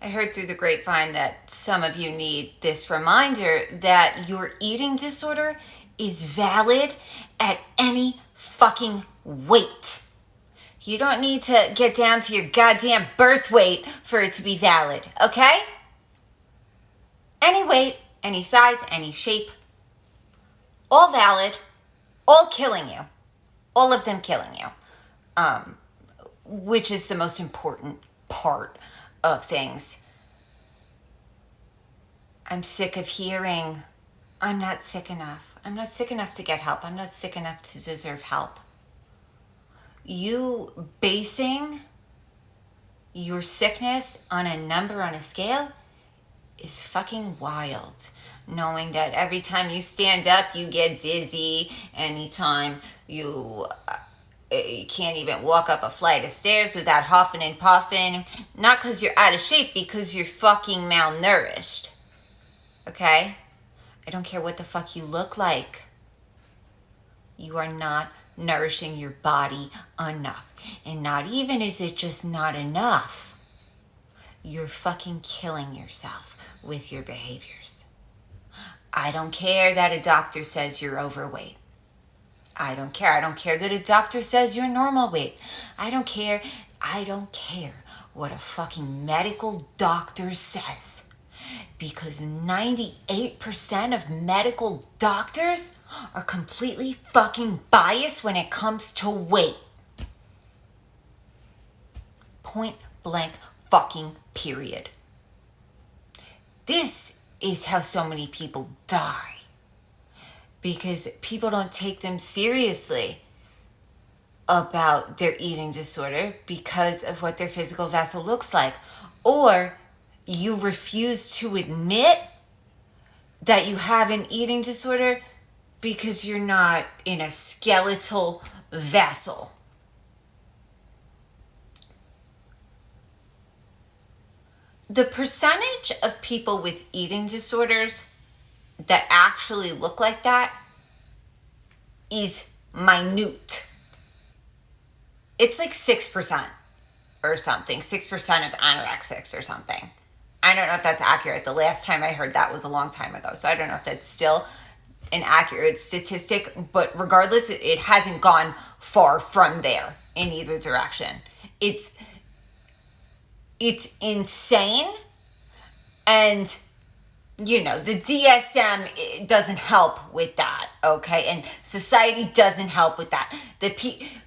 I heard through the grapevine that some of you need this reminder that your eating disorder is valid at any fucking weight. You don't need to get down to your goddamn birth weight for it to be valid, okay? Any weight, any size, any shape, all valid, all killing you. All of them killing you. Which is the most important part of things. I'm sick of hearing, I'm not sick enough. I'm not sick enough to get help. I'm not sick enough to deserve help. You basing your sickness on a number on a scale is fucking wild. Knowing that every time you stand up, you get dizzy. Anytime you can't even walk up a flight of stairs without huffing and puffing. Not because you're out of shape, because you're fucking malnourished. Okay? I don't care what the fuck you look like. You are not nourishing your body enough. And not even is it just not enough. You're fucking killing yourself with your behaviors. I don't care that a doctor says you're overweight. I don't care. I don't care that a doctor says you're normal weight. I don't care. I don't care what a fucking medical doctor says. Because 98% of medical doctors are completely fucking biased when it comes to weight. Point blank fucking period. This is how so many people die. Because people don't take them seriously about their eating disorder because of what their physical vessel looks like. Or you refuse to admit that you have an eating disorder because you're not in a skeletal vessel. The percentage of people with eating disorders that actually look like that is minute. It's like 6% or something, 6% of anorexics or something. I don't know if that's accurate. The last time I heard that was a long time ago, so I don't know if that's still an accurate statistic, but regardless, it hasn't gone far from there in either direction. It's insane, and you know, the DSM doesn't help with that, okay? And society doesn't help with that. The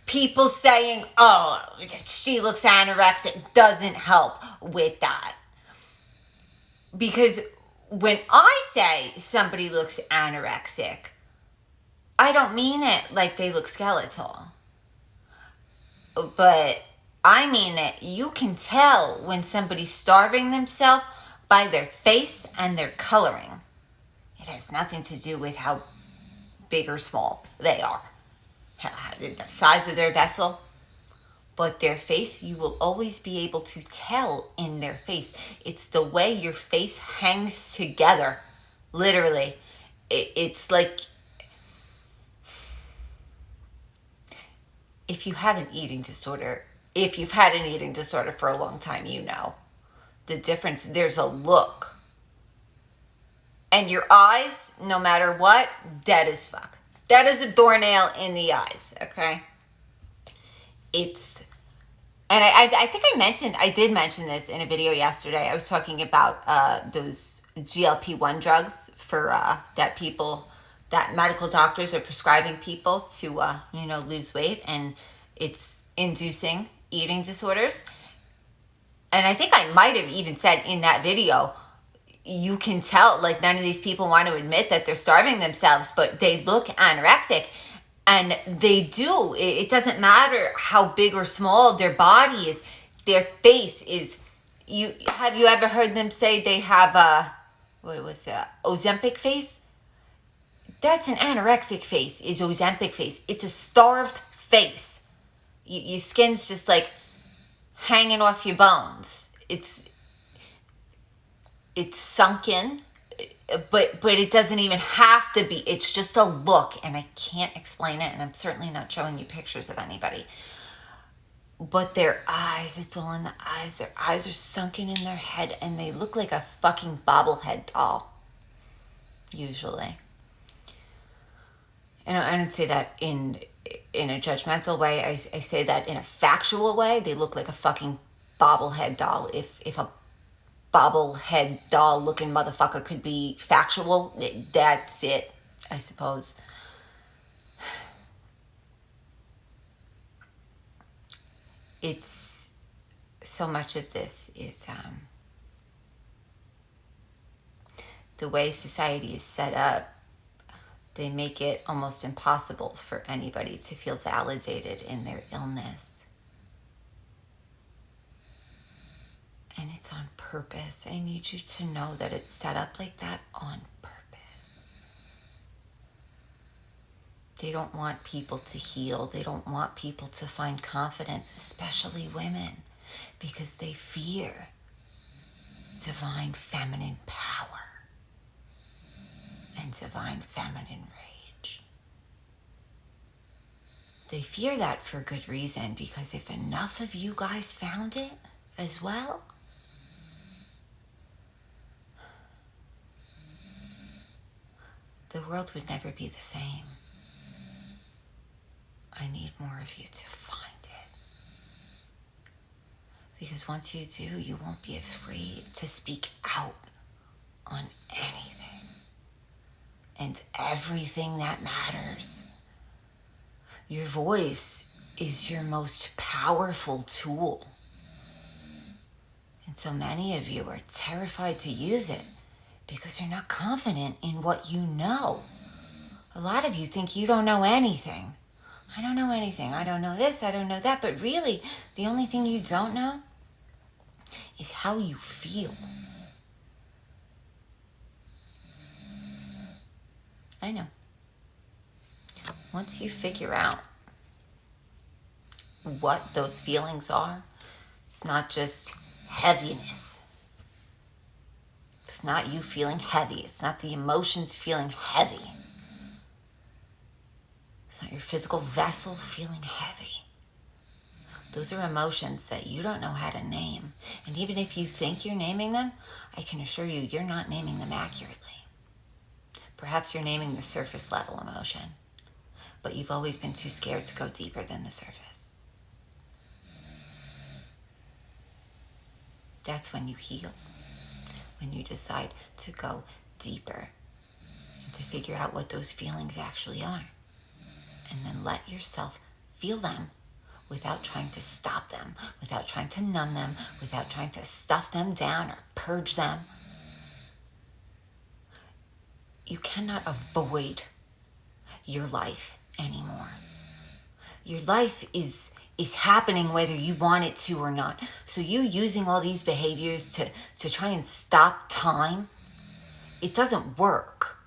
people saying, oh, she looks anorexic doesn't help with that. Because when I say somebody looks anorexic, I don't mean it like they look skeletal. But I mean it. You can tell when somebody's starving themselves by their face and their coloring. It has nothing to do with how big or small they are, the size of their vessel, but their face. You will always be able to tell in their face. It's the way your face hangs together, literally. It's like, if you have an eating disorder, if you've had an eating disorder for a long time, you know the difference. There's a look. And your eyes, no matter what, dead as fuck. Dead as a doornail in the eyes, okay? It's, and I think I did mention this in a video yesterday. I was talking about those GLP-1 drugs for that medical doctors are prescribing people to, lose weight, and it's inducing eating disorders. And I think I might have even said in that video, you can tell, like, none of these people want to admit that they're starving themselves, but they look anorexic. And they do. It doesn't matter how big or small their body is. Their face is, have you ever heard them say they have Ozempic face? That's an anorexic face, is Ozempic face. It's a starved face. Your skin's just like hanging off your bones. It's sunken, but it doesn't even have to be. It's just a look, and I can't explain it, and I'm certainly not showing you pictures of anybody. But their eyes, it's all in the eyes. Their eyes are sunken in their head and they look like a fucking bobblehead doll, usually. And I don't say that in a judgmental way. I say that in a factual way. They look like a fucking bobblehead doll. If a bobblehead doll looking motherfucker could be factual, that's it, I suppose. It's so much of this is the way society is set up. They make it almost impossible for anybody to feel validated in their illness. And it's on purpose. I need you to know that it's set up like that on purpose. They don't want people to heal. They don't want people to find confidence, especially women, because they fear divine feminine power and divine feminine rage. They fear that for good reason, because if enough of you guys found it as well, the world would never be the same. I need more of you to find it. Because once you do, you won't be afraid to speak out on anything and everything that matters. Your voice is your most powerful tool. And so many of you are terrified to use it because you're not confident in what you know. A lot of you think you don't know anything. I don't know anything. I don't know this, I don't know that. But really, the only thing you don't know is how you feel. I know. Once you figure out what those feelings are, it's not just heaviness. It's not you feeling heavy. It's not the emotions feeling heavy. It's not your physical vessel feeling heavy. Those are emotions that you don't know how to name. And even if you think you're naming them, I can assure you, you're not naming them accurately. Perhaps you're naming the surface level emotion, but you've always been too scared to go deeper than the surface. That's when you heal, when you decide to go deeper and to figure out what those feelings actually are. And then let yourself feel them without trying to stop them, without trying to numb them, without trying to stuff them down or purge them. You cannot avoid your life anymore. Your life is happening whether you want it to or not. So you using all these behaviors to try and stop time, it doesn't work.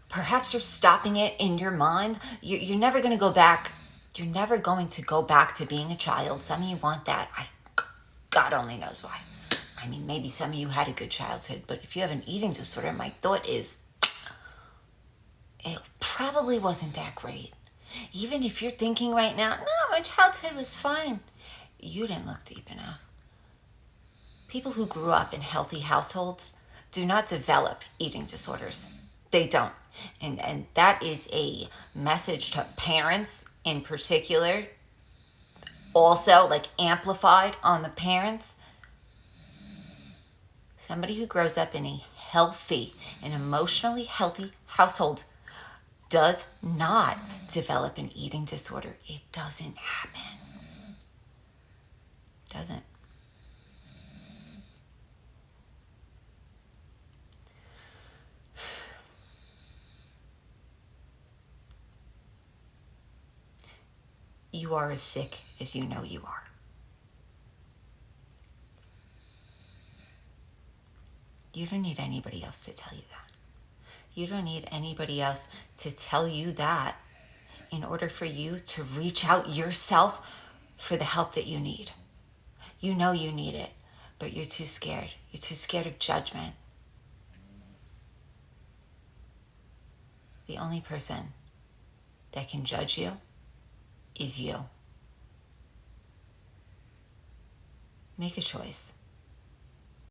Perhaps you're stopping it in your mind. You're never going to go back. You're never going to go back to being a child. Some of you want that. God only knows why. I mean, maybe some of you had a good childhood, but if you have an eating disorder, my thought is, it probably wasn't that great. Even if you're thinking right now, no, my childhood was fine. You didn't look deep enough. People who grew up in healthy households do not develop eating disorders. They don't. And that is a message to parents in particular. Also, like amplified on the parents. Somebody who grows up in a healthy and emotionally healthy household does not develop an eating disorder. It doesn't happen. Doesn't. You are as sick as you know you are. You don't need anybody else to tell you that. You don't need anybody else to tell you that in order for you to reach out yourself for the help that you need. You know you need it, but you're too scared. You're too scared of judgment. The only person that can judge you is you. Make a choice.